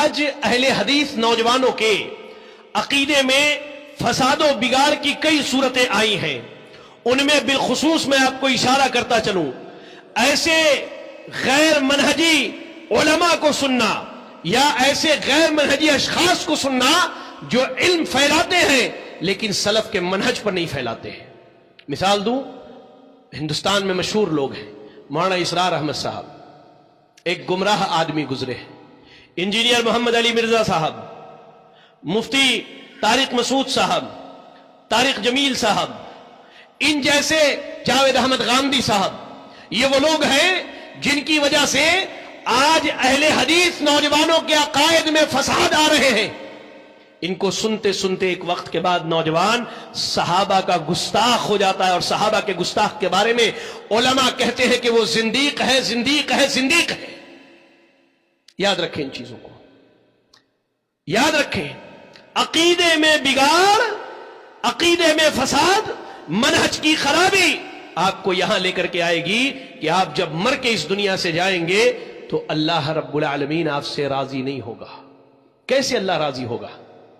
آج اہل حدیث نوجوانوں کے عقیدے میں فساد و بگاڑ کی کئی صورتیں آئی ہیں. ان میں بالخصوص میں آپ کو اشارہ کرتا چلوں، ایسے غیر منہجی علماء کو سننا یا ایسے غیر منہجی اشخاص کو سننا جو علم پھیلاتے ہیں لیکن سلف کے منہج پر نہیں پھیلاتے ہیں. مثال دوں، ہندوستان میں مشہور لوگ ہیں، مولانا اسرار احمد صاحب ایک گمراہ آدمی گزرے ہیں، انجینئر محمد علی مرزا صاحب، مفتی طارق مسعود صاحب، طارق جمیل صاحب، ان جیسے جاوید احمد غامدی صاحب، یہ وہ لوگ ہیں جن کی وجہ سے آج اہل حدیث نوجوانوں کے عقائد میں فساد آ رہے ہیں. ان کو سنتے سنتے ایک وقت کے بعد نوجوان صحابہ کا گستاخ ہو جاتا ہے، اور صحابہ کے گستاخ کے بارے میں علماء کہتے ہیں کہ وہ زندیق ہے، زندیق ہے، زندیق ہے. یاد رکھیں ان چیزوں کو، یاد رکھیں. عقیدے میں بگاڑ، عقیدے میں فساد، منہج کی خرابی آپ کو یہاں لے کر کے آئے گی کہ آپ جب مر کے اس دنیا سے جائیں گے تو اللہ رب العالمین آپ سے راضی نہیں ہوگا. کیسے اللہ راضی ہوگا؟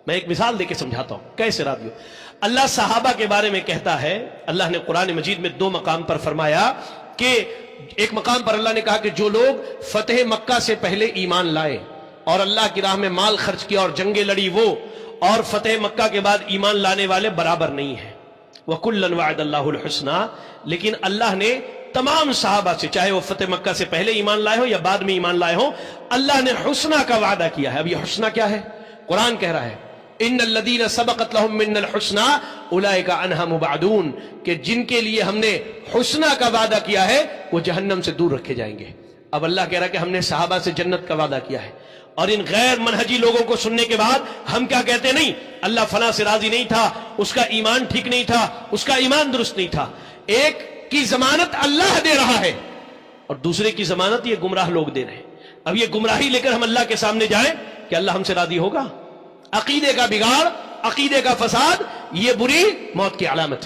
میں ایک مثال دے کے سمجھاتا ہوں کیسے راضی ہو. اللہ صحابہ کے بارے میں کہتا ہے، اللہ نے قرآن مجید میں 2 مقام پر فرمایا کہ ایک مقام پر اللہ نے کہا کہ جو لوگ فتح مکہ سے پہلے ایمان لائے اور اللہ کی راہ میں مال خرچ کیا اور جنگیں لڑی، وہ اور فتح مکہ کے بعد ایمان لانے والے برابر نہیں ہیں. وَكُلًّا وَعَدَ اللَّهُ الْحُسْنَى، لیکن اللہ نے تمام صحابہ سے، چاہے وہ فتح مکہ سے پہلے ایمان لائے ہوں یا بعد میں ایمان لائے ہوں، اللہ نے حسنہ کا وعدہ کیا ہے. اب یہ حسنہ کیا ہے؟ قرآن کہہ رہا ہے ان الذین سبقت لهم منا الحسنى اولئک عنها مبعدون، کہ جن کے لیے ہم نے حسنہ کا وعدہ کیا ہے وہ جہنم سے دور رکھے جائیں گے. اب اللہ کہہ رہا ہے کہ ہم نے صحابہ سے جنت کا وعدہ کیا ہے، اور ان غیر منہجی لوگوں کو سننے کے بعد ہم کیا کہتے نہیں، اللہ فلاں سے راضی نہیں تھا، اس کا ایمان ٹھیک نہیں تھا، اس کا ایمان درست نہیں تھا. ایک کی ضمانت اللہ دے رہا ہے اور دوسرے کی ضمانت یہ گمراہ لوگ دے رہے ہیں. اب یہ گمراہی لے کر ہم اللہ کے سامنے جائیں کہ اللہ ہم سے راضی ہوگا؟ عقیدے کا بگاڑ، عقیدے کا فساد، یہ بری موت کی علامت ہے.